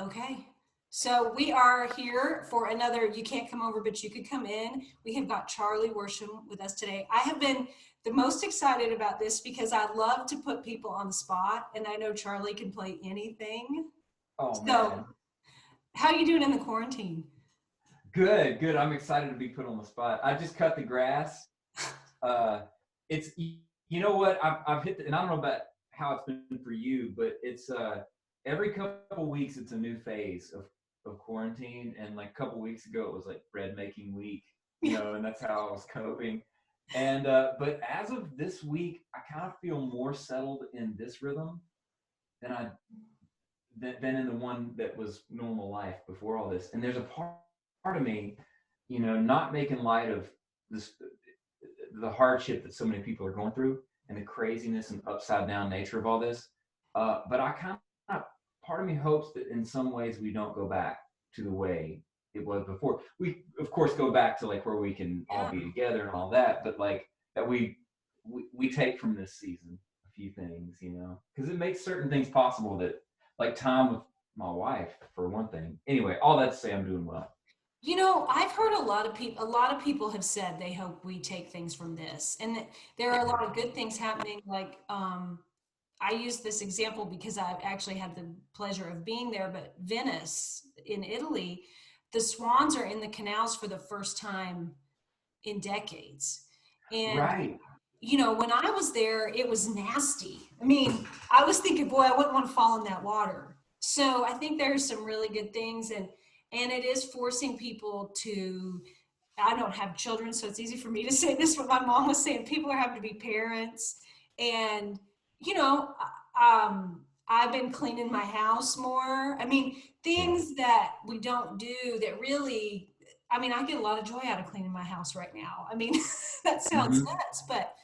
Okay. So we are here for another You Can't Come Over, but You Could Come In. We have got Charlie Worsham with us today. I have been the most excited about this because I love to put people on the spot, and I know Charlie can play anything. Oh So, man. how are you doing in the quarantine? Good, good. I'm excited to be put on the spot. I just cut the grass. Uh it's you know what? I've hit and I don't know about how it's been for you, but it's every couple weeks it's a new phase of quarantine. And like a couple weeks ago it was like bread making week, Yeah. and that's how I was coping. And but as of this week, I kind of feel more settled in this rhythm than I than in the one that was normal life before all this. And there's a part of me, not making light of this, the hardship that so many people are going through, and the craziness and upside down nature of all this. But I kind of, part of me hopes that in some ways we don't go back to the way it was before. We, of course, go back to like where we can all Yeah. be together and all that, but like that we take from this season a few things, because it makes certain things possible that, like time with my wife, for one thing. Anyway, all that to say, I'm doing well. I've heard a lot of people have said they hope we take things from this, and that there are a lot of good things happening. Like, I use this example because I've actually had the pleasure of being there, but Venice in Italy, the swans are in the canals for the first time in decades. And, Right. when I was there, it was nasty. I mean, I was thinking, boy, I wouldn't want to fall in that water. So I think there's some really good things, and it is forcing people to. I don't have children, so it's easy for me to say this, but my mom was saying people are having to be parents. And, you know, I've been cleaning my house more. I mean, Yeah. things that we don't do that really, I mean, I get a lot of joy out of cleaning my house right now. I mean, that sounds Hmm. nuts, but,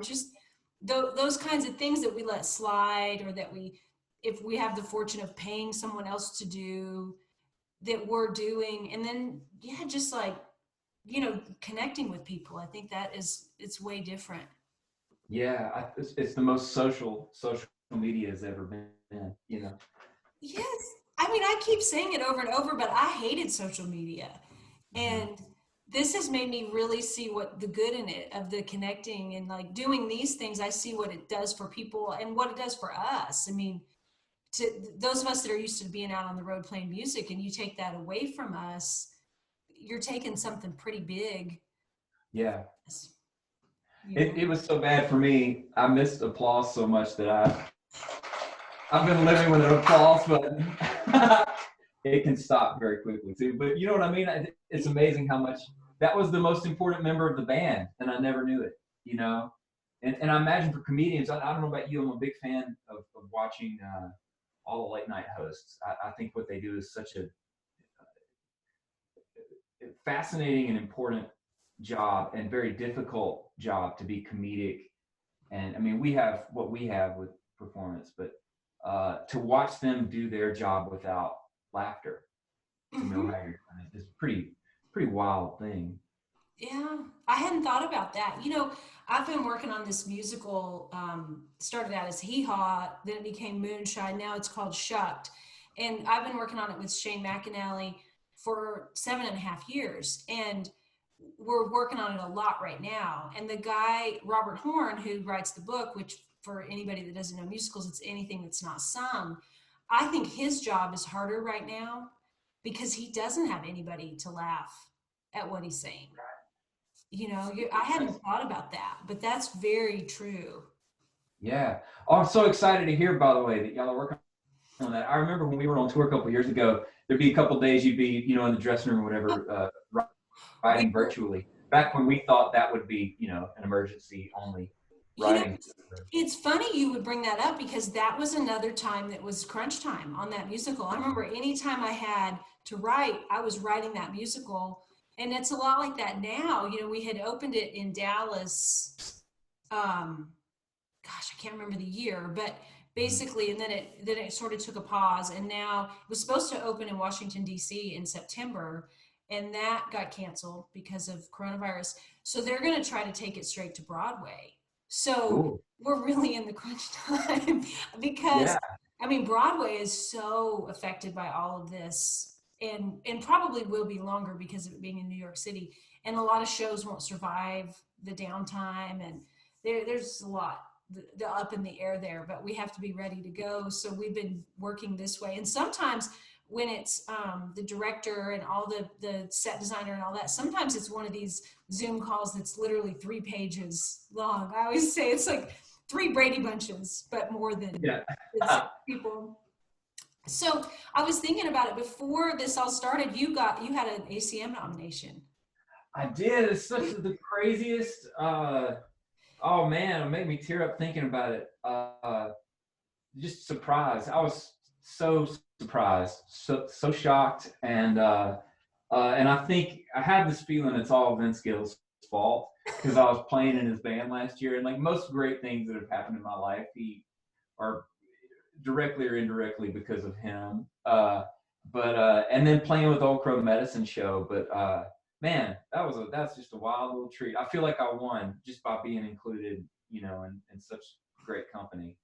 just those kinds of things that we let slide, or that if we have the fortune of paying someone else to do, that we're doing. And then, yeah, just like, connecting with people. I think it's way different. Yeah, it's the most social media has ever been. Yes. I mean, I keep saying it over and over, but I hated social media. Hmm. And this has made me really see what the good in it, of the connecting and like doing these things. I see what it does for people and what it does for us. I mean, to those of us that are used to being out on the road playing music, and you take that away from us, you're taking something pretty big. Yeah. You It, know, it was so bad for me. I missed applause so much that I've been living with an applause button. It can stop very quickly too. But you know what I mean? It's amazing how much that was the most important member of the band, and I never knew it. And I imagine for comedians, I don't know about you, I'm a big fan of watching all the late night hosts. I think what they do is such a fascinating and important job, and very difficult job to be comedic. And I mean, we have what we have with performance, but to watch them do their job without laughter, to know hmm. how you're doing it, is pretty wild thing. Yeah, I hadn't thought about that. I've been working on this musical. Started out as Hee Haw, then it became Moonshine. Now it's called Shucked, and I've been working on it with Shane McAnally for 7.5 years, and we're working on it a lot right now. And the guy Robert Horn, who writes the book, which for anybody that doesn't know musicals, it's anything that's not sung. I think his job is harder right now because he doesn't have anybody to laugh at what he's saying. I hadn't thought about that, but that's very true. Yeah. Oh, I'm so excited to hear, by the way, that y'all are working on that. I remember when we were on tour a couple of years ago, there'd be a couple of days you'd be, in the dressing room or whatever, We writing were, virtually. Back when we thought that would be, an emergency only you know, writing. it's funny you would bring that up because that was another time that was crunch time on that musical. I remember anytime I had to write, I was writing that musical. And it's a lot like that now. We had opened it in Dallas. Um, Gosh, I can't remember the year, but Mhm. basically, and then it sort of took a pause, and now it was supposed to open in Washington D.C. in September, and that got canceled because of coronavirus. So they're going to try to take it straight to Broadway. So Cool. we're really in the crunch time because Yeah. I mean, Broadway is so affected by all of this, and probably will be longer because of it being in New York City. And a lot of shows won't survive the downtime, and there's a lot the up in the air there. But we have to be ready to go. So we've been working this way, and sometimes when it's the director and all the set designer and all that, sometimes it's one of these Zoom calls that's literally 3 pages long. I always say it's like 3 Brady Bunches, but more than Yeah. it's people. So I was thinking about it before this all started. You had an ACM nomination. I did. It's such the craziest. Oh man, it made me tear up thinking about it. Just surprised. I was so surprised, so shocked, and I think I have this feeling it's all Vince Gill's fault because I was playing in his band last year, and like most great things that have happened in my life, he are directly or indirectly because of him. But and then playing with Old Crow Medicine Show, but man, that's just a wild little treat. I feel like I won just by being included, in such great company.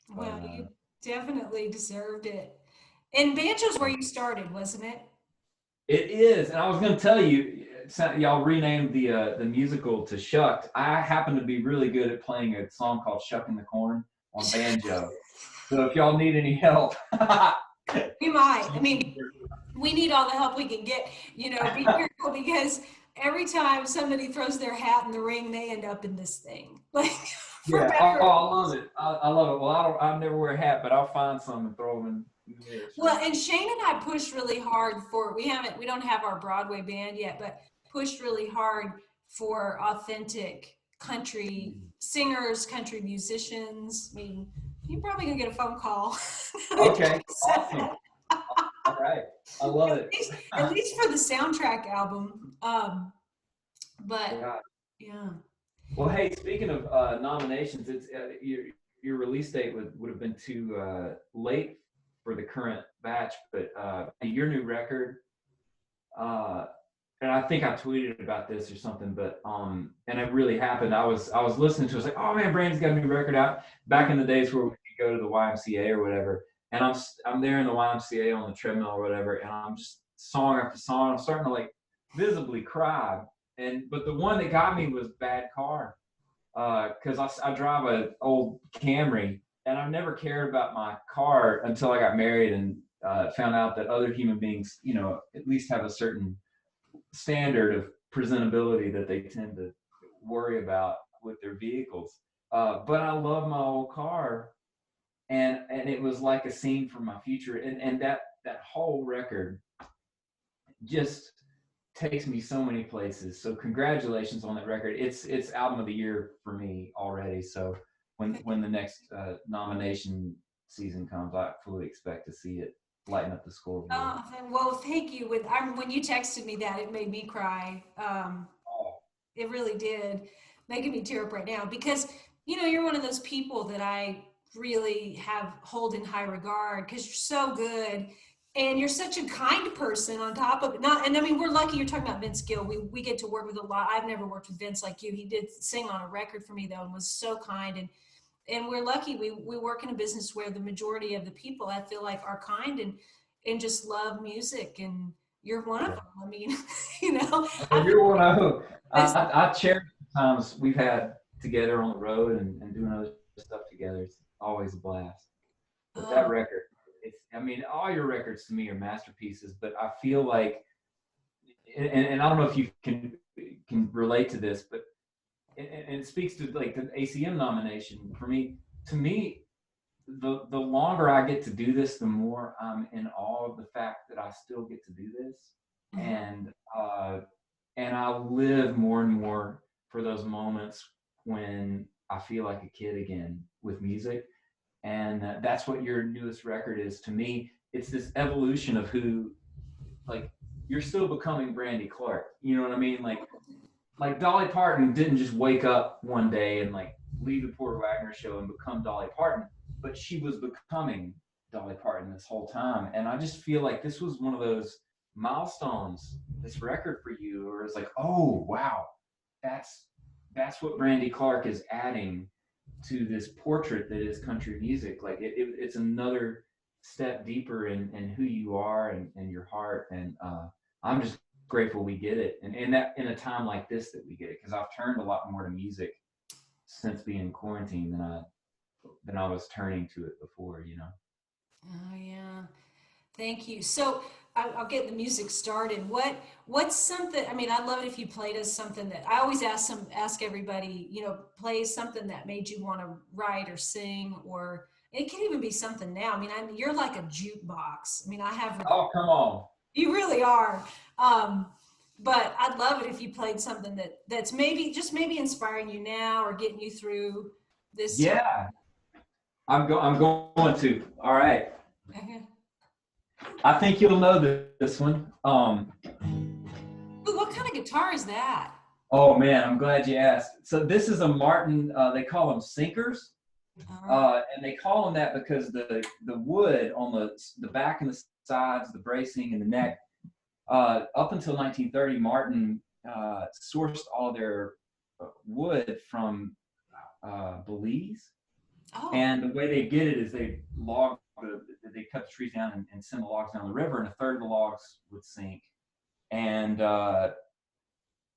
But Well, you definitely deserved it. And banjo's where you started, wasn't it? it is, and I was going to tell you, y'all renamed the musical to Shucked. I happen to be really good at playing a song called "Shuckin' the Corn" on banjo. So if y'all need any help, We might. I mean, we need all the help we can get. Be careful because every time somebody throws their hat in the ring, they end up in this thing. Like for yeah. better. Oh, I love it. I love it. Well, I never wear a hat, but I'll find some and throw them in the air. Sure. Well, and Shane and I pushed really hard for we don't have our Broadway band yet, but pushed really hard for authentic country singers, country musicians. I mean, you're probably gonna get a phone call. Okay. Awesome. All right. I love at it. least, at least for the soundtrack album. But Yeah. yeah. Well, hey, speaking of nominations, it's your release date would have been too late for the current batch, but your new record, uh, and I think I tweeted about this or something, but and it really happened. I was listening to it, I was like, oh man, Brandy's got a new record out. Back in the days where we could go to the YMCA or whatever, and I'm there in the YMCA on the treadmill or whatever, and I'm just song after song. I'm starting to like visibly cry, but the one that got me was Bad Car, because I drive an old Camry, and I've never cared about my car until I got married and found out that other human beings, at least have a certain standard of presentability that they tend to worry about with their vehicles. But I love my old car, and it was like a scene from my future, and that whole record just takes me so many places. So congratulations on that record. It's album of the year for me already. So when the next nomination season comes, I fully expect to see it lighten up the scoreboard. Well, thank you. When you texted me that, it made me cry. Oh, It really did, making me tear up right now because you're one of those people that I really have hold in high regard because you're so good and you're such a kind person on top of it. Not, and I mean, we're lucky you're talking about Vince Gill. We get to work with a lot. I've never worked with Vince like you. He did sing on a record for me though and was so kind, and we're lucky we work in a business where the majority of the people I feel like are kind and just love music, and you're one of yeah. them. I mean, you know, Well, I you're one of feel I cherish the times we've had together on the road and doing other stuff together. It's always a blast. But that this. record, I mean, all your records to me are masterpieces, but I feel like, and I don't know if you can relate to this, but and it speaks to like the ACM nomination for me. To me, the longer I get to do this, the more I'm in awe of the fact that I still get to do this, Mhm. and and I live more and more for those moments when I feel like a kid again with music, and that's what your newest record is to me. It's this evolution of who, like, you're still becoming Brandy Clark. You know what I mean? Like Dolly Parton didn't just wake up one day and like leave the Porter Wagner show and become Dolly Parton, but she was becoming Dolly Parton this whole time. And I just feel like this was one of those milestones, this record for you, or it's like, oh wow, that's what Brandy Clark is adding to this portrait that is country music. Like it's another step deeper in who you are and your heart. And I'm just grateful we get it. And that in a time like this that we get it, because I've turned a lot more to music since being in quarantine than I was turning to it before, you know. Oh yeah. Thank you. So I'll get the music started. What's something? I mean, I'd love it if you played us something that I always ask everybody. You know, play something that made you want to write or sing, or it can even be something now. I mean, you're like a jukebox. I mean, I have. Oh, come on. You really are. Um, but I'd love it if you played something that's maybe inspiring you now or getting you through this time. Yeah, I'm going to. All right. I think you'll know this one. Ooh, what kind of guitar is that? Oh man, I'm glad you asked. So this is a Martin. They call them sinkers, and they call them that because the wood on the back and the sides, the bracing and the neck, up until 1930, Martin sourced all their wood from Belize. Oh, And the way they get it is they cut the trees down and send the logs down the river, and a third of the logs would sink. And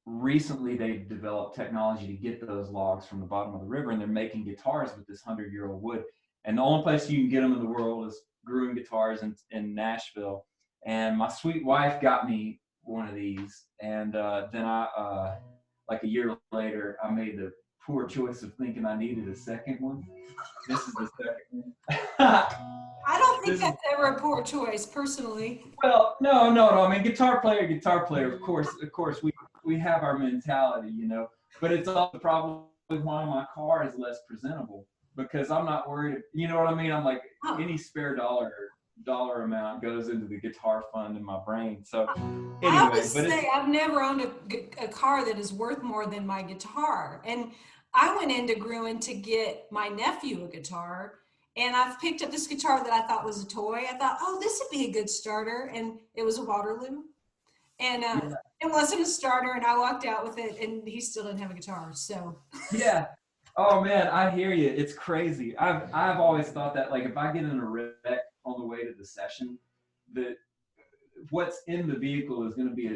recently they've developed technology to get those logs from the bottom of the river, and they're making guitars with this 100-year-old wood. And the only place you can get them in the world is Gruen Guitars in Nashville. And my sweet wife got me one of these, and then I, like a year later, I made the poor choice of thinking I needed a second one. This is the second one. I don't think that's ever a poor choice, personally. Well, no. I mean, guitar player. Of course, we have our mentality, you know. But it's also probably why my car is less presentable, because I'm not worried. You know what I mean? I'm like, any spare dollar amount goes into the guitar fund in my brain. So anyway, I would say I've never owned a car that is worth more than my guitar. And I went into Gruen to get my nephew a guitar, and I've picked up this guitar that I thought was a toy. I thought, oh, this would be a good starter, and it was a Waterloo. And it wasn't a starter, and I walked out with it, and he still didn't have a guitar. So yeah. Oh man, I hear you. It's crazy. I've always thought that, like, if I get in a wreck on the way to the session, that what's in the vehicle is going to be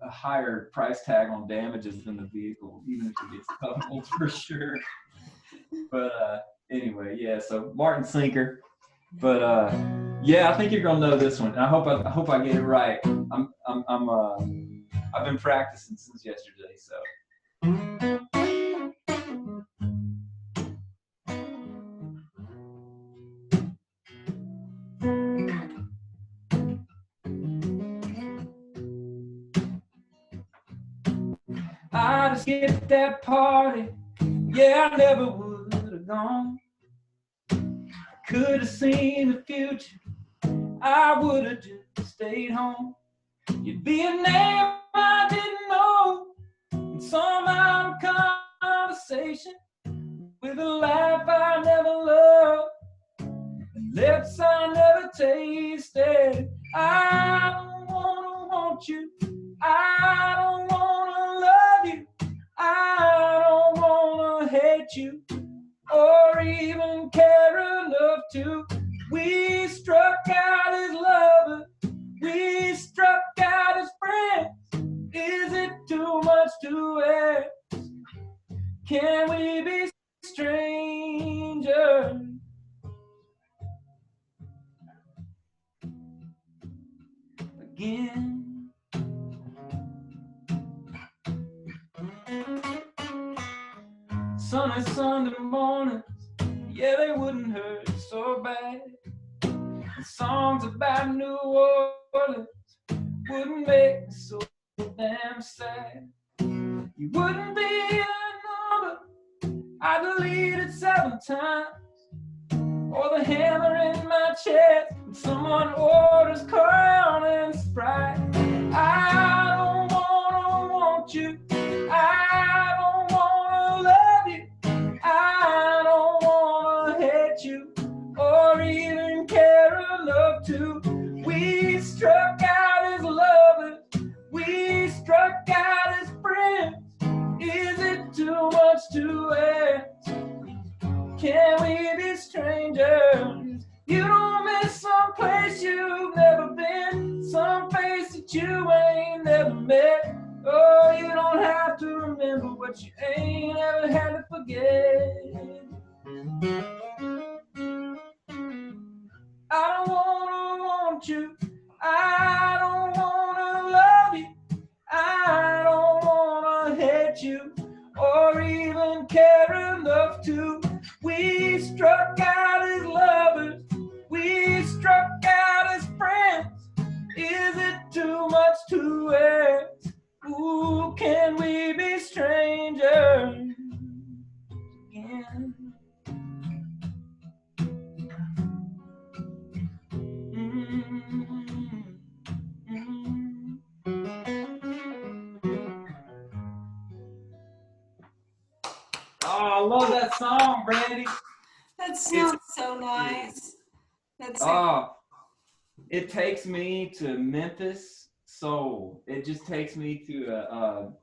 a higher price tag on damages than the vehicle, even if it gets totaled, for sure. But anyway, yeah. So Martin Sinker. But yeah, I think you're gonna know this one. And I hope I get it right. I've been practicing since yesterday, so. I just skipped that party. Yeah, I never would have gone. Could have seen the future. I would have just stayed home. You'd be a name I didn't know, and somehow conversation with a laugh I never loved, and lips I never tasted. I don't wanna want you. I don't wanna love you. I don't wanna hate you, or even care enough to. We struck out as lovers. We struck out as friends. Is it too much to ask? Can we be strangers again? Sunny Sunday mornings, yeah, they wouldn't hurt so bad. And songs about New Orleans wouldn't make me so damn sad. You wouldn't be a number I deleted 7 times, or the hammer in my chest when someone orders Crown and Sprite. I don't wanna want you. I don't wanna love you. I don't wanna hate you, or even care enough to. We struck out as lovers. We struck out as friends. Is it too much to ask? Can we be strangers? You don't miss some but you ain't ever had to forget. I don't wanna want you, I don't wanna love you, I don't wanna hate you, or even care enough to. We struck out as lovers, we struck out as friends. Is it too much to ask? Ooh, can we be strangers again? Oh, I love that song, Brandy. That sounds so nice. It takes me to Memphis soul. It just takes me to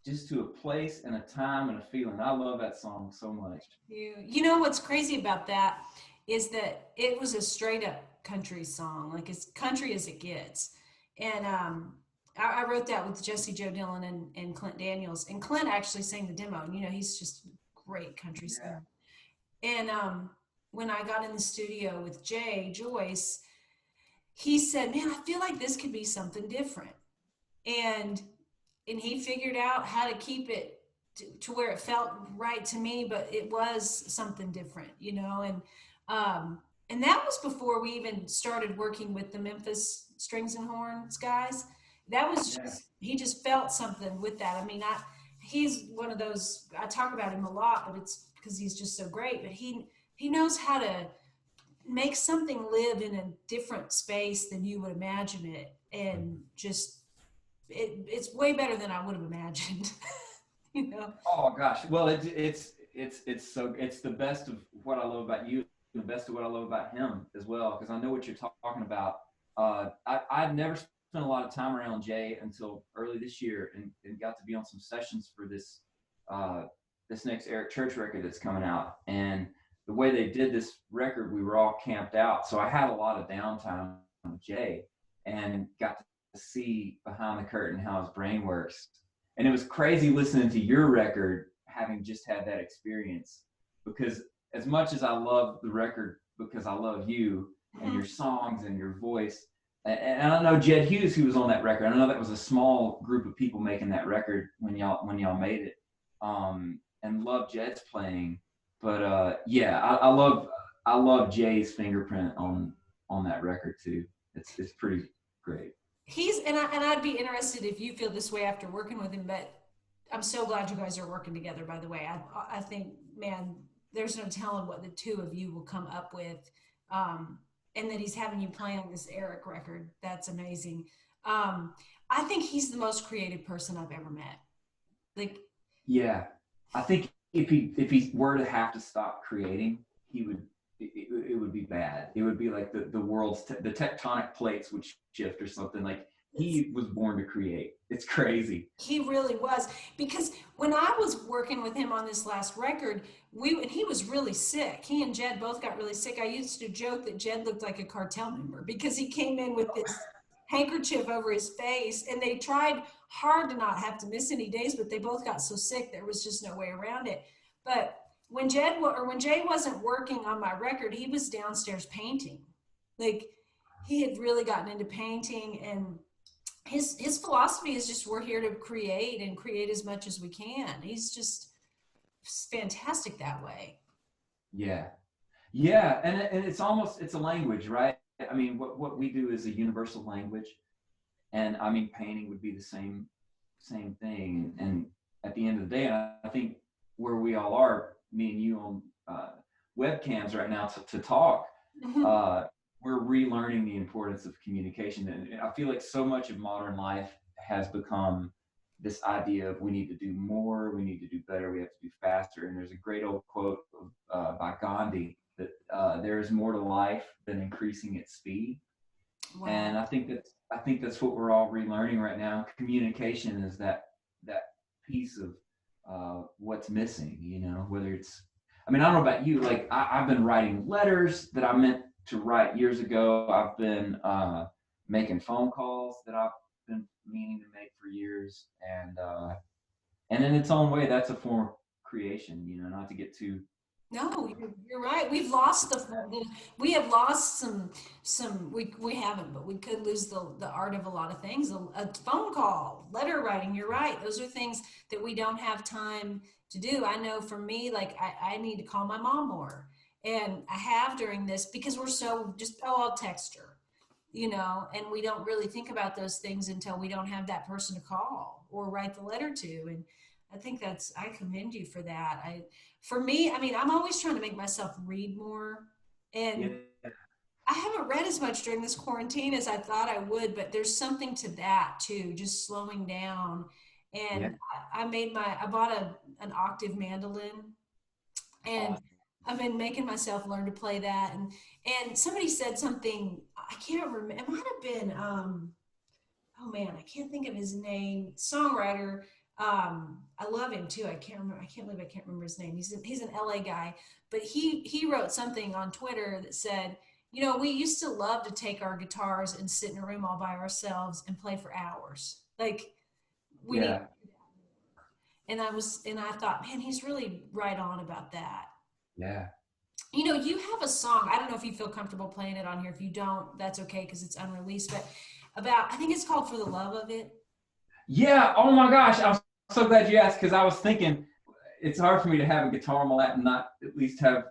just to a place and a time and a feeling. I love that song so much. You know what's crazy about that is that it was a straight up country song, like as country as it gets. And I wrote that with Jesse Joe Dillon and Clint Daniels. And Clint actually sang the demo. And, you know, he's just a great country singer. And when I got in the studio with Jay Joyce, he said, "Man, I feel like this could be something different." And he figured out how to keep it to where it felt right to me, but it was something different, you know. And that was before we even started working with the Memphis Strings and Horns guys. That was just he just felt something with that. I mean, he's one of those, I talk about him a lot, but it's because he's just so great. But he knows how to make something live in a different space than you would imagine it, and just it's way better than I would have imagined. You know. Oh gosh, well it's the best of what I love about you, the best of what I love about him as well, because I know what you're talking about. I'd never spent a lot of time around Jay until early this year, and got to be on some sessions for this next Eric Church record that's coming out. And the way they did this record, we were all camped out, so I had a lot of downtime with Jay and got to see behind the curtain how his brain works. And it was crazy listening to your record, having just had that experience, because as much as I love the record because I love you and your songs and your voice, and I know Jed Hughes, who was on that record, I know that was a small group of people making that record when y'all made it, and love Jed's playing. But yeah, I love Jay's fingerprint on that record too. It's pretty great. I'd be interested if you feel this way after working with him, but I'm so glad you guys are working together, by the way. I think, man, there's no telling what the two of you will come up with. And that he's having you play on this Eric record. That's amazing. I think he's the most creative person I've ever met. Like, yeah, I think if he were to have to stop creating, it would be bad. It would be like the world's the tectonic plates would shift or something. Like, he was born to create. It's crazy. He really was, because when I was working with him on this last record, and he was really sick. He and Jed both got really sick. I used to joke that Jed looked like a cartel member because he came in with this handkerchief over his face, and they tried hard to not have to miss any days, but they both got so sick there was just no way around it. But when Jay wasn't working on my record, he was downstairs painting. Like, he had really gotten into painting, and his philosophy is just, we're here to create and create as much as we can. He's just fantastic that way. Yeah, and it's a language, right? I mean, what we do is a universal language, and I mean, painting would be the same thing. And at the end of the day, I think where we all are, me and you on webcams right now to talk, we're relearning the importance of communication. And I feel like so much of modern life has become this idea of we need to do more, we need to do better, we have to do faster. And there's a great old quote by Gandhi that there is more to life than increasing its speed. Wow. And I think that's what we're all relearning right now. Communication is that piece of what's missing, you know, whether it's, I mean, I don't know about you, like I've been writing letters that I meant to write years ago. I've been making phone calls that I've been meaning to make for years. And And in its own way, that's a form of creation, you know, not to get too. No, you're right. We've lost we have lost we haven't, but we could lose the art of a lot of things. A phone call, letter writing, you're right. Those are things that we don't have time to do. I know for me, like I need to call my mom more. And I have during this because we're so just, oh, I'll text her, you know, and we don't really think about those things until we don't have that person to call or write the letter to. And I think I commend you for that. For me, I mean, I'm always trying to make myself read more. And Yeah, I haven't read as much during this quarantine as I thought I would, but there's something to that too, just slowing down. yeah. And I bought an octave mandolin, and Awesome. I've been making myself learn to play that. And somebody said something, I can't remember, it might have been, oh man, I can't think of his name. Songwriter. I love him too. I can't remember. I can't believe I can't remember his name. He's an LA guy, but he wrote something on Twitter that said, you know, we used to love to take our guitars and sit in a room all by ourselves and play for hours. Like we need. Yeah, And I thought, man, he's really right on about that. yeah. You know, you have a song. I don't know if you feel comfortable playing it on here. If you don't, that's okay because it's unreleased. But I think it's called "For the Love of It." Yeah. Oh my gosh. I'm so glad you asked because I was thinking it's hard for me to have a guitar on my lap and not at least have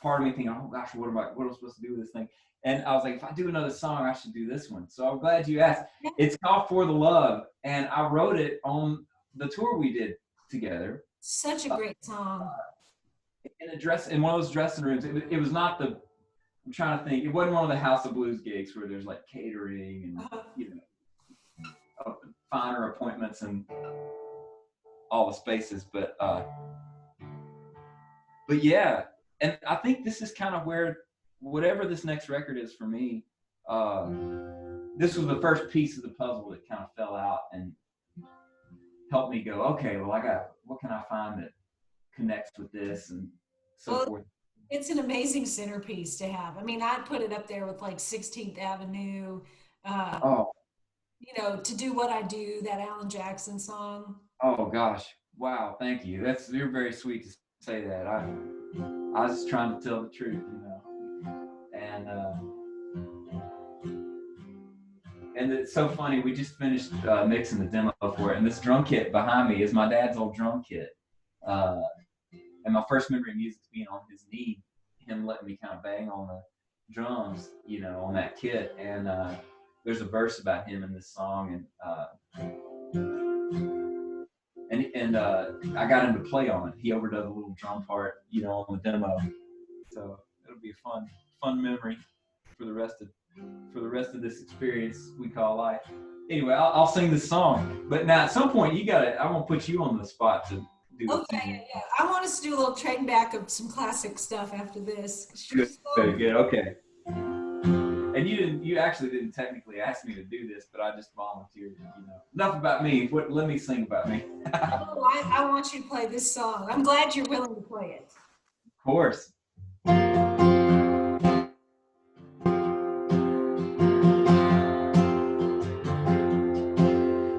part of me thinking, oh gosh, what am I supposed to do with this thing? And I was like, if I do another song, I should do this one. So I'm glad you asked. It's called For the Love. And I wrote it on the tour we did together. Such a great song. In one of those dressing rooms. It was not the, I'm trying to think, it wasn't one of the House of Blues gigs where there's like catering and, you know, finer appointments and all the spaces. But yeah, and I think this is kind of where whatever this next record is for me, uh, this was the first piece of the puzzle that kind of fell out and helped me go, okay, well, what can I find that connects with this and so Well, forth. it's an amazing centerpiece to have. I mean, I'd put it up there with like 16th Avenue, uh, Oh, you know, To Do What I Do, that Alan Jackson song. oh gosh, wow, thank you. You're very sweet to say that. I was just trying to tell the truth, you know, and it's so funny. We just finished mixing the demo for it, and this drum kit behind me is my dad's old drum kit. Uh, and my first memory of music being on his knee, him letting me kind of bang on the drums, you know, on that kit. And there's a verse about him in this song, and I got him to play on it. He overdub a little drum part, you know, on the demo. So it'll be a fun memory for the rest of this experience we call life. Anyway, I'll sing this song, but now at some point I'm gonna put you on the spot to do the Okay, thing. yeah. I want us to do a little trading back of some classic stuff after this. Good, okay. And you actually didn't technically ask me to do this, but I just volunteered. You know, enough about me. Let me sing about me. Oh, I want you to play this song. I'm glad you're willing to play it. Of course.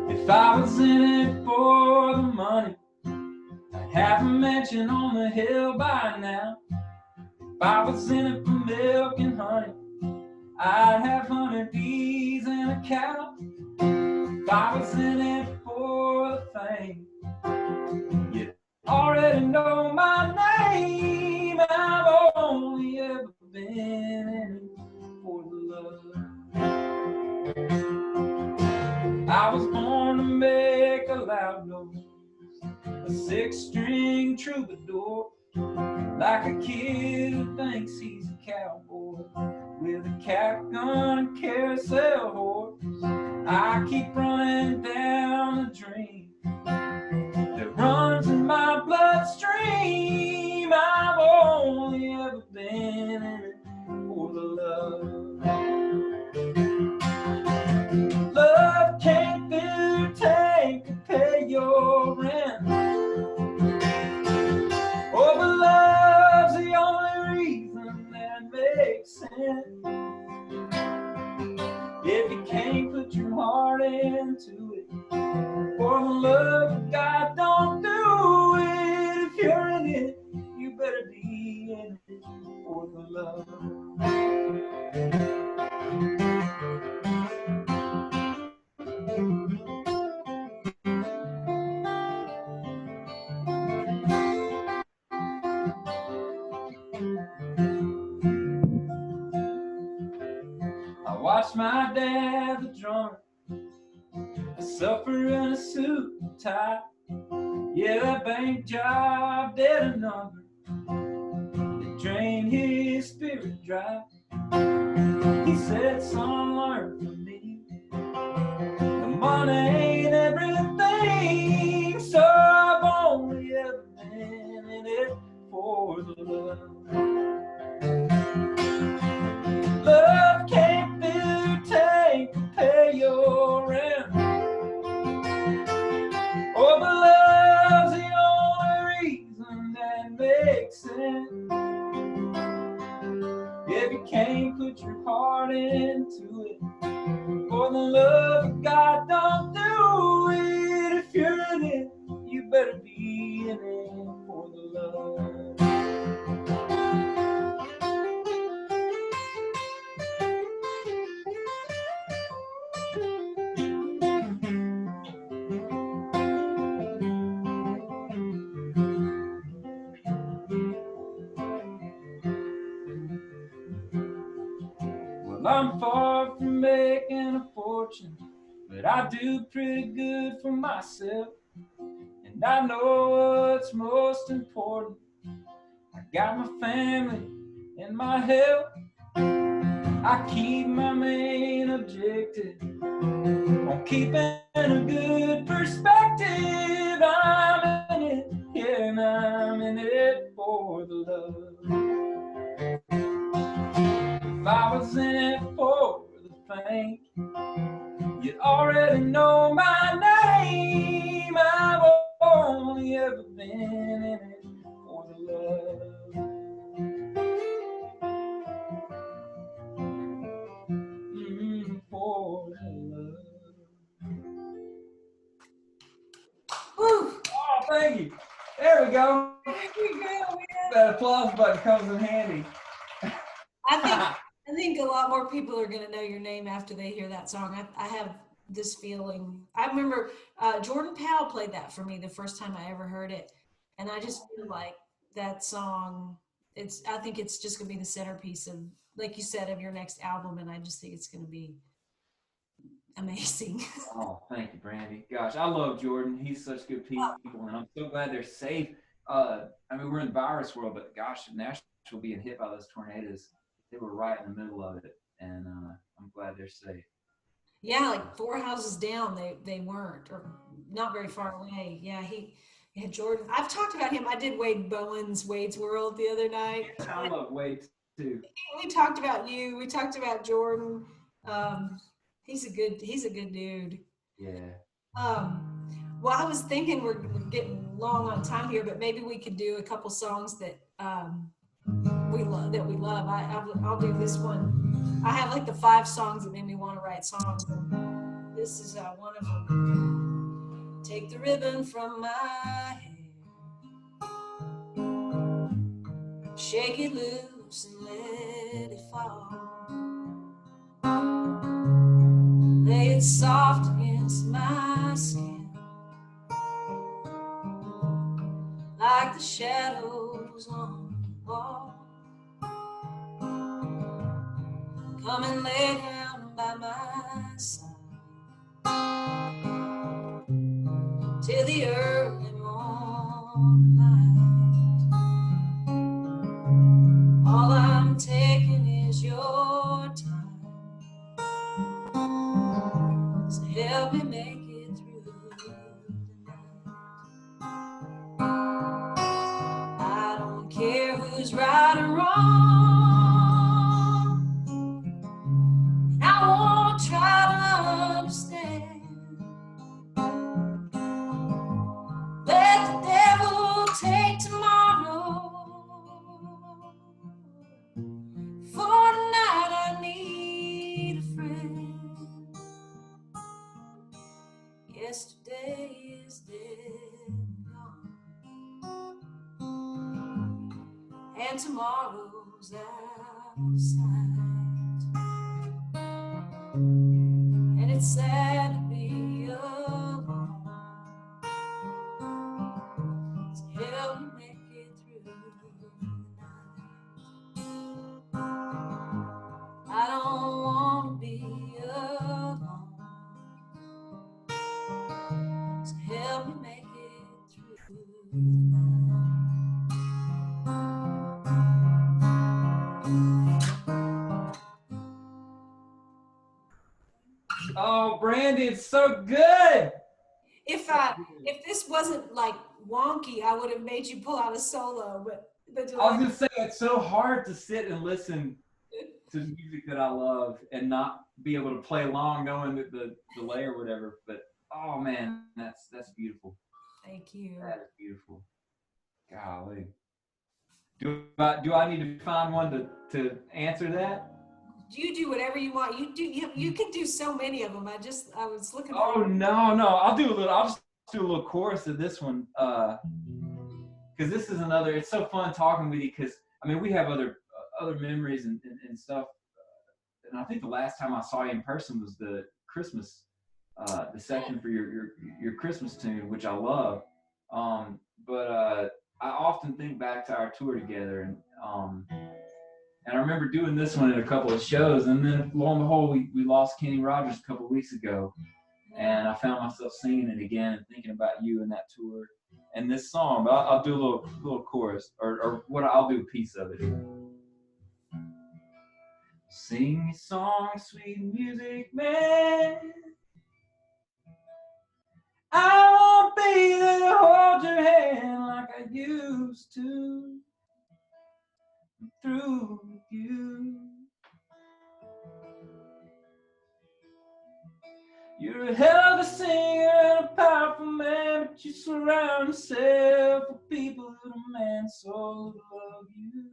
If I was in it for the money, I'd have a mansion on the hill by now. If I was in it for milk and honey, I'd have 100 bees and a cow. If I was in it for the fame, you already know my name. I've only ever been in it for the love. I was born to make a loud noise, a six-string troubadour, like a kid who thinks he's a cowboy with a cap gun and carousel horse. I keep running down the dream that runs in my bloodstream. I've only ever been in it for the love. Love can't do, take, or pay your rent. Oh, but love's the only reason that makes sense. If you can't put your heart into it, for the I watched my dad, the drummer, suffer in a suit and tie. Yeah, that bank job did a number. It drained his spirit dry. He said, son, learn from me. The money ain't everything, so I've only ever been in it for the love. Love can't fill your tank to pay your rent. Oh, but love's the only reason that makes sense. If you can't put your heart into it, for the love of God, don't do it. If you're in it, you better be in it for the love. Well, I'm far from making a fortune, but I do pretty good for myself. And I know what's most important. I got my family and my health. I keep my main objective on keeping a good perspective. I'm in it, yeah, and I'm in it for the love. If I was in it for the fame, you'd already know my name. I've only ever been in it for the love. For the love. Woo. Oh, thank you. There we go. There we go. That applause button comes in handy. I think a lot more people are going to know your name after they hear that song. I have this feeling. I remember Jordan Powell played that for me the first time I ever heard it, and I just feel like that song. I think it's just going to be the centerpiece of, like you said, of your next album, and I just think it's going to be amazing. Oh, thank you, Brandy. Gosh, I love Jordan. He's such good people, and I'm so glad they're safe. I mean, we're in the virus world, but gosh, Nashville being hit by those tornadoes, they were right in the middle of it, and I'm glad they're safe. Yeah, like 4 houses down, they weren't, or not very far away. Yeah, he had Jordan. I've talked about him. I did Wade Bowen's Wade's World the other night. I love Wade too. We talked about you. We talked about Jordan. Um, he's a good dude. Yeah. Well, I was thinking we're getting long on time here, but maybe we could do a couple songs that we love. I'll do this one. I have like the 5 songs that made me want to write songs. And this is one of them. Take the ribbon from my hair, shake it loose and let it fall. Lay it soft against my skin, like the shadows on the wall. Come and lay down by my side till the early morning light. All I'm taking is your time, so help me make it through the night. I don't care who's right or wrong, I won't try to understand. Let the devil take tomorrow. For tonight I need a friend. Yesterday is dead and gone, and tomorrow's out of sight. And it's sad to be alone, so help me make it through the night. I don't want to be Oh, Brandy, it's so good. If So uh, good. if this wasn't like wonky, I would have made you pull out a solo. But you're I was like, gonna say it's so hard to sit and listen to music that I love and not be able to play along knowing that the delay or whatever. But oh man, that's beautiful. thank you. That is beautiful. Golly. Do I need to find one to answer that? You do whatever you want. You can do so many of them. I was looking for Oh one. no. I'll just do a little chorus of this one. Because this is another. It's so fun talking with you. Because I mean, we have other memories and stuff. And I think the last time I saw you in person was the Christmas, the section for your Christmas tune, which I love. But I often think back to our tour together, and I remember doing this one at a couple of shows, and then lo and behold, we lost Kenny Rogers a couple of weeks ago, and I found myself singing it again and thinking about you and that tour and this song. But I'll do a little chorus, or what I'll do a piece of it. Sing me song, sweet music, man. I won't be there to hold your hand like I used to. Through you, you're a hell of a singer and a powerful man, but you surround yourself with people who demand so little of you.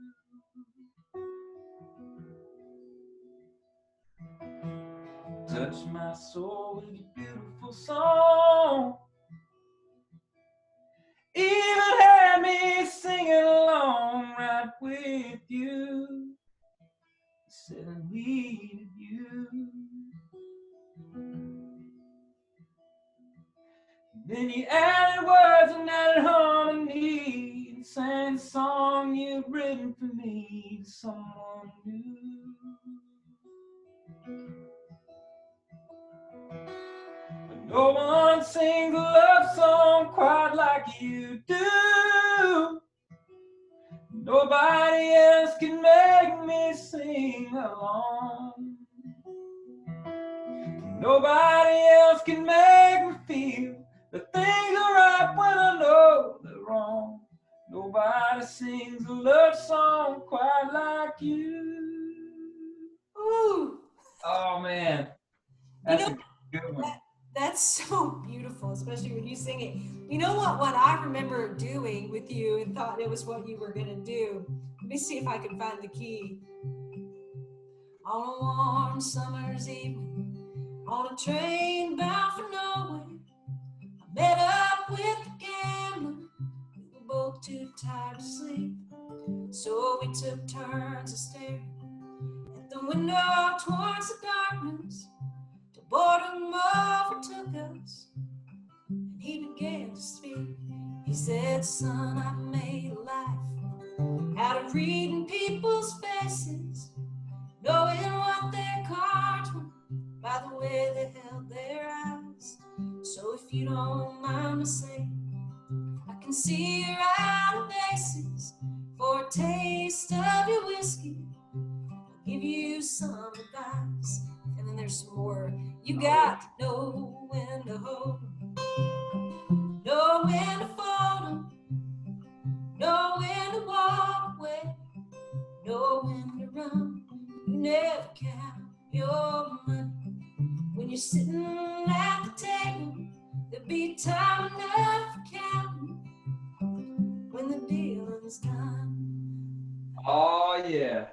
Touch my soul with your beautiful song. Even had me singing along right with you. Said I needed you. Then you added words and added harmony and sang the song you'd written for me to someone new. But no one sings a love song quite like you do. Nobody else can make me sing along. Nobody else can make me feel that things are right when I know they're wrong. Nobody sings a love song quite like you. Ooh, Oh man, you that's know a good one. that that's so beautiful, especially when you sing it. You know what? What I remember doing with you and thought it was what you were gonna do. Let me see if I can find the key. On a warm summer's evening, on a train bound for nowhere, I met up with the gambler. We were both too tired to sleep, so we took turns of staring at the window towards the darkness. Till boredom overtook us, and he began to speak. He said, "Son, I made a life out of reading people's faces, knowing what their cards were by the way they held their eyes. So if you don't mind me saying, I can see your out faces for a taste of your whiskey. I'll give you some advice." And then there's some more. You got to know when to hold 'em, know when to fold 'em, know when to walk away, know when to run. You never count your money when you're sitting at the table. There'll be time enough for counting when the dealing's done. Oh yeah,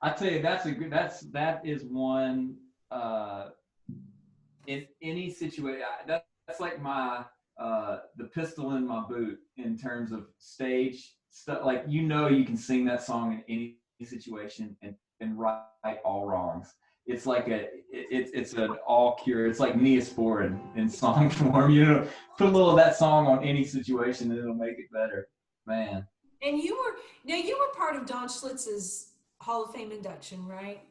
I tell you, that is one. Uh, in any situation, that's like my the pistol in my boot in terms of stage stuff. Like you can sing that song in any situation and right all wrongs. It's like it's an all cure. It's like Neosporin in song form. Put a little of that song on any situation and it'll make it better. Man, And you were part of Don Schlitz's Hall of Fame induction, right?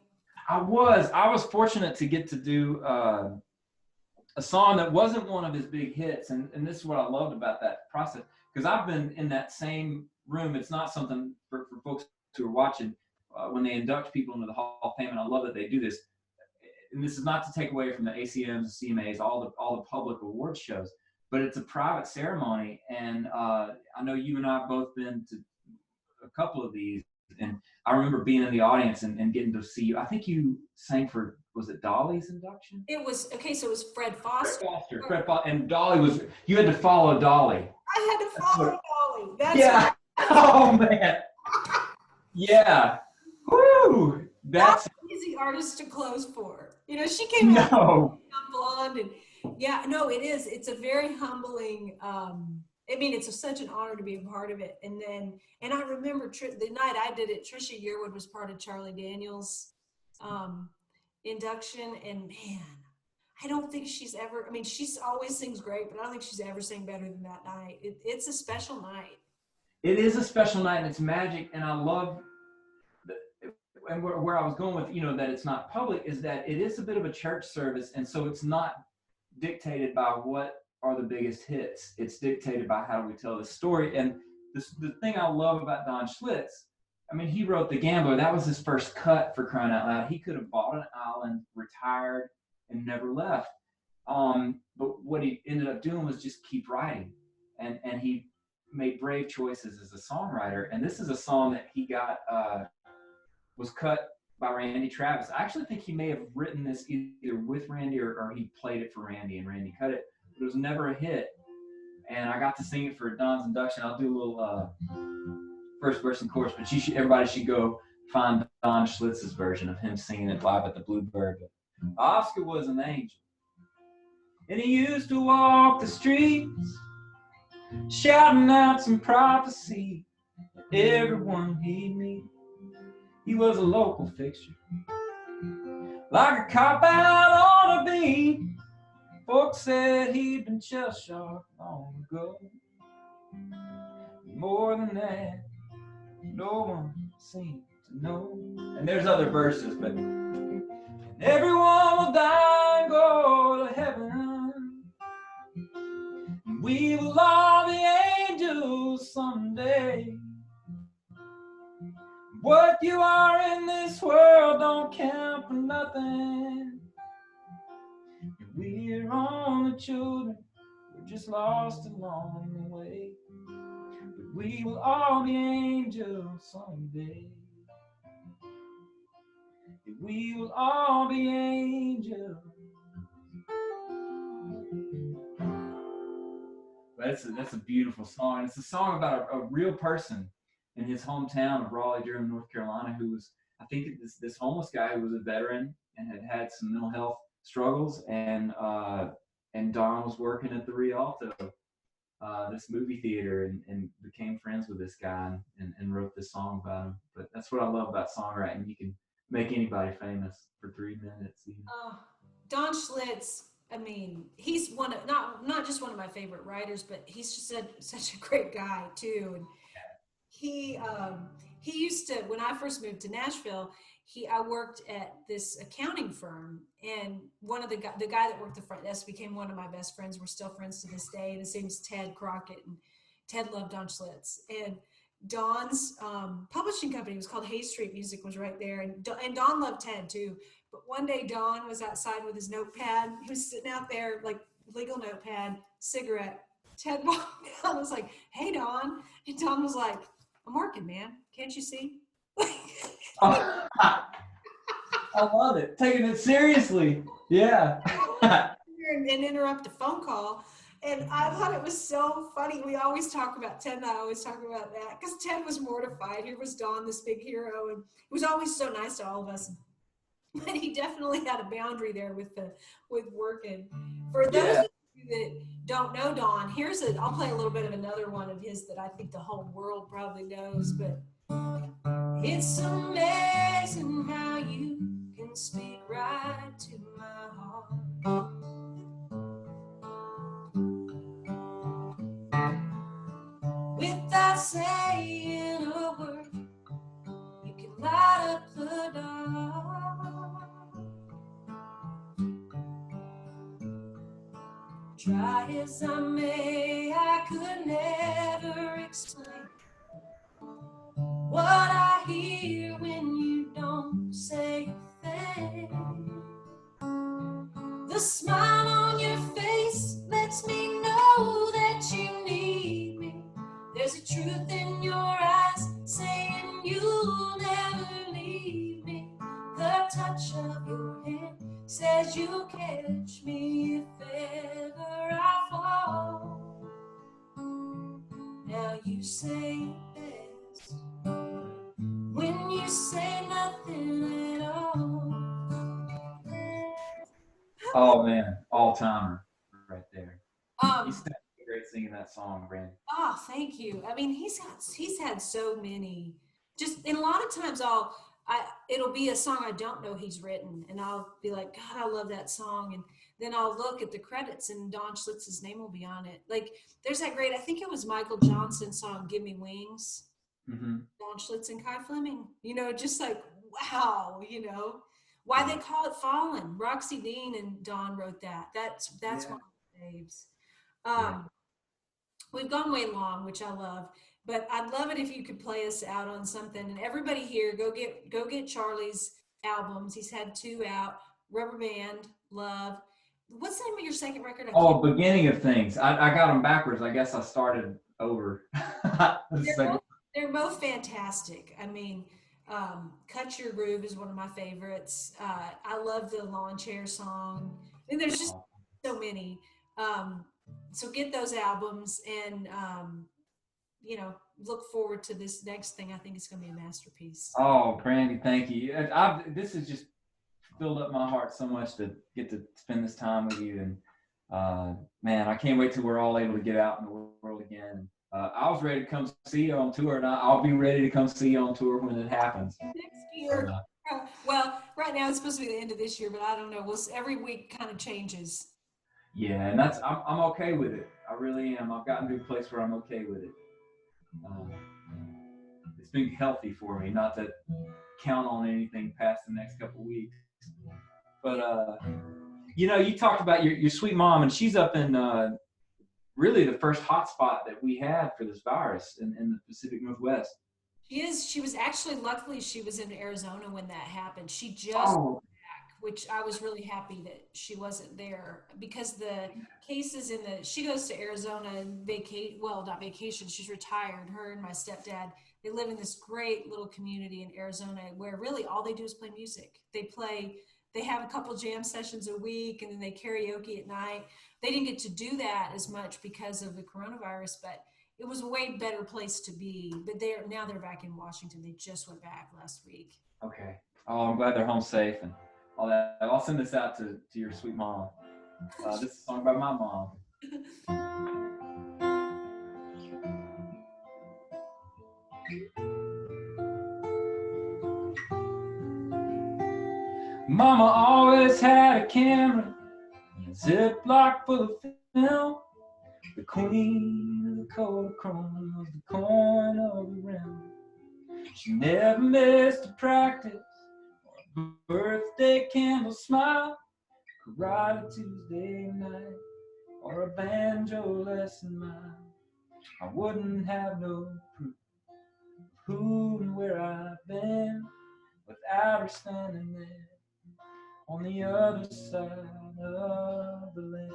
I was fortunate to get to do a song that wasn't one of his big hits, and this is what I loved about that process, because I've been in that same room. It's not something for folks who are watching when they induct people into the Hall of Fame, and I love that they do this. and this is not to take away from the ACMs, CMAs, all the public award shows, but it's a private ceremony. And I know you and I have both been to a couple of these, and I remember being in the audience and getting to see you. I think you sang for, was it Dolly's induction? It was, okay, so it was Fred Foster. Fred Foster, and Dolly was, you had to follow Dolly. I had to follow Dolly. That's yeah. Oh man. Yeah. Woo. That's not an easy artist to close for. You know, she came out blonde, and yeah, no, it is. It's a very humbling. I mean, it's such an honor to be a part of it. And I remember the night I did it, Trisha Yearwood was part of Charlie Daniels' induction, and man, I don't think she's ever. I mean, she's always sings great, but I don't think she's ever sang better than that night. It's a special night. It is a special night, and it's magic. And I love, and where I was going with, you know, that it's not public, is that it is a bit of a church service, and so it's not dictated by what are the biggest hits. It's dictated by how do we tell the story. And the thing I love about Don Schlitz, I mean, he wrote The Gambler. That was his first cut, for crying out loud. He could have bought an island, retired, and never left. But what he ended up doing was just keep writing, and he made brave choices as a songwriter. And this is a song that he got was cut by Randy Travis. I actually think he may have written this either with Randy or he played it for Randy and Randy cut it. But it was never a hit. And I got to sing it for Don's induction. I'll do a little first verse and chorus, but everybody should go find Don Schlitz's version of him singing it live at the Bluebird. But Oscar was an angel, and he used to walk the streets, shouting out some prophecy to everyone he'd meet. He was a local fixture, like a cop out on a beat. Folks said he'd been shell-shocked long ago. More than that, no one seemed to know. And there's other verses, but and everyone will die and go to heaven. And we will all be angels someday. What you are in this world don't count for nothing. We're only children, we're just lost along the way. But we will all be angels someday. We will all be angels. That's a beautiful song. It's a song about a real person in his hometown of Raleigh, Durham, North Carolina, who was, I think, this homeless guy who was a veteran and had some mental health struggles, and Don was working at the Rialto, this movie theater, and became friends with this guy and wrote this song about him. But that's what I love about songwriting. You can make anybody famous for 3 minutes. You know? Don Schlitz, I mean, he's one of not just one of my favorite writers, but he's just such a great guy too. And he used to, when I first moved to Nashville, I worked at this accounting firm, and one of the guy that worked the front desk became one of my best friends. We're still friends to this day. And his name's Ted Crockett, and Ted loved Don Schlitz. And Don's publishing company was called Hay Street Music, was right there, and Don loved Ted too. But one day Don was outside with his notepad. He was sitting out there, like legal notepad, cigarette. Ted walked down and was like, "Hey, Don," and Don was like, "I'm working, man. Can't you see?" I love it. Taking it seriously. Yeah. and interrupt a phone call. And I thought it was so funny. We always talk about Ted, and I always talk about that, because Ted was mortified. Here was Don, this big hero, and he was always so nice to all of us. But he definitely had a boundary there with working. For those of you that don't know Don, I'll play a little bit of another one of his that I think the whole world probably knows, but it's amazing how you can speak right to my heart. Without saying a word, you can light up the dark. Try as I may, I could never explain what I hear when you don't say a thing. The smile on your face lets me know that you need me. There's a truth in your eyes saying you'll never leave me. The touch of your hand says you'll catch me if ever I fall. Now you say best when you say nothing at all. Oh man, all timer right there. You Um, sound great singing that song, Brandy. oh, thank you. I mean, he's had so many. Just and a lot of times it'll be a song I don't know he's written, and I'll be like, God, I love that song, and then I'll look at the credits, and Don Schlitz's name will be on it. Like, there's that great, I think it was Michael Johnson's song, "Give Me Wings." Mm-hmm. Don Schlitz and Kai Fleming. Just like wow. Why Yeah. they call it Fallen. Roxy Dean and Don wrote that. That's Yeah. one of my faves. Yeah. Um, we've gone way long, which I love. But I'd love it if you could play us out on something. And everybody here, go get Charlie's albums. He's had 2 out. Rubber Band, Love. What's the name of your second record? I can't. Oh, beginning of things. I got them backwards. I guess I started over. The They're second. both, they're both fantastic. I mean, "Cut Your Groove" is one of my favorites. I love the lawn chair song. And there's just so many. Um, so get those albums and look forward to this next thing. I think it's going to be a masterpiece. Oh, Brandy, thank you. This has just filled up my heart so much to get to spend this time with you. And man, I can't wait till we're all able to get out in the world again. I was ready to come see you on tour, and I'll be ready to come see you on tour when it happens. Next year. Well, right now it's supposed to be the end of this year, but I don't know. Every week kind of changes. Yeah, and I'm okay with it. I really am. I've gotten to a place where I'm okay with it. It's been healthy for me, not to count on anything past the next couple of weeks. But you talked about your sweet mom, and she's up in really the first hotspot that we had for this virus in the Pacific Northwest. She is. She was actually, luckily, she was in Arizona when that happened. She just, Oh, which I was really happy that she wasn't there because the cases she goes to Arizona and not vacation, she's retired. Her and my stepdad, they live in this great little community in Arizona where really all they do is play music. They have a couple jam sessions a week and then they karaoke at night. They didn't get to do that as much because of the coronavirus, but it was a way better place to be. But they're back in Washington. They just went back last week. okay. Oh, I'm glad they're home safe and all that. I'll send this out to your sweet mom. This is a song about my mom. Mama always had a camera, a Ziploc full of film. The queen of the Kodachrome was the coin of the realm. She never missed a practice or a birthday candle smile. Could ride a Tuesday night or a banjo lesson mile. I wouldn't have no proof of who and where I've been without her standing there on the other side of the land.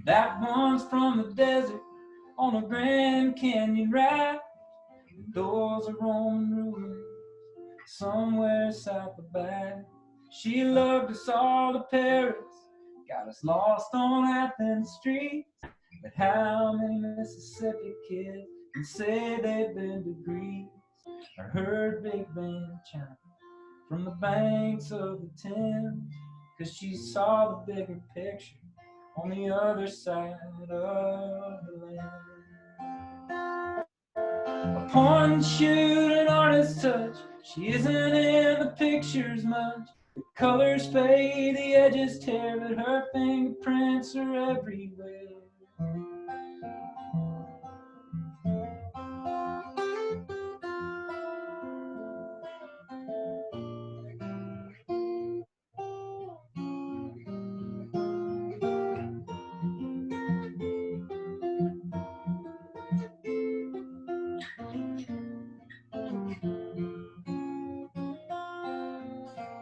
That one's from the desert on a Grand Canyon ride. Those are Roman ruins somewhere south of back. She loved us all to Paris, got us lost on Athens streets. But how many Mississippi kids can say they've been to Greece or heard Big Band chime from the banks of the Thames? 'Cause she saw the bigger picture on the other side of the land. A point and shoot, an artist's touch. She isn't in the pictures much. The colors fade, the edges tear, but her fingerprints are everywhere.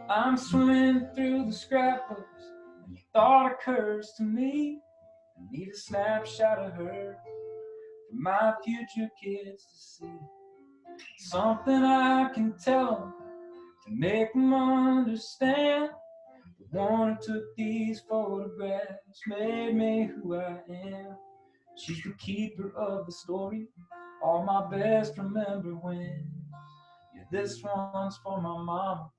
I'm swimming through the scrapbooks, and the thought occurs to me. I need a snapshot of her for my future kids to see. Something I can tell them to make them understand. The one who took these photographs made me who I am. She's the keeper of the story, all my best remember when. Yeah, this one's for my mama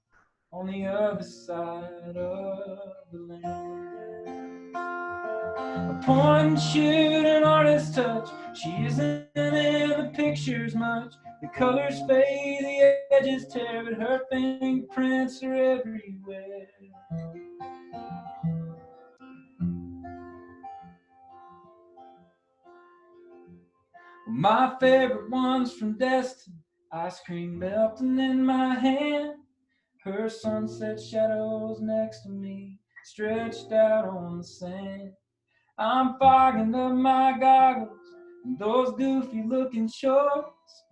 on the other side of the land. A point and shoot, an artist's touch. She isn't in the pictures much. The colors fade, the edges tear, but her fingerprints are everywhere. My favorite one's from Destin, ice cream melting in my hand. Her sunset shadows next to me, stretched out on the sand. I'm fogging up my goggles and those goofy looking shorts,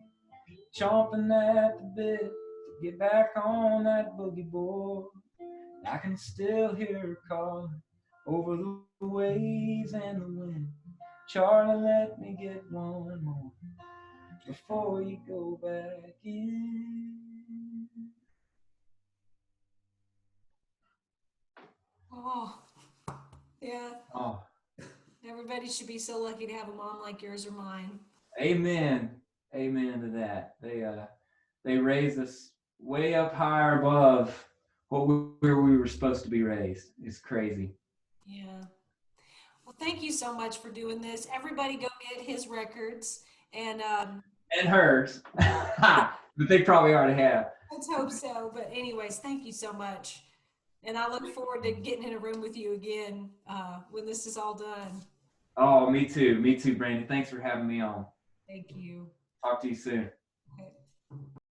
chomping at the bit to get back on that boogie board. I can still hear her calling over the waves and the wind. Charlie, let me get one more before you go back in. Oh, yeah. Oh, Everybody should be so lucky to have a mom like yours or mine. amen. Amen to that. They raised us way up higher above where we were supposed to be raised. It's crazy. Yeah. Well, thank you so much for doing this. Everybody go get his records. And And hers. But they probably already have. let's hope so. But, anyways, thank you so much. And I look forward to getting in a room with you again when this is all done. Oh, me too. Me too, Brandy. Thanks for having me on. Thank you. Talk to you soon.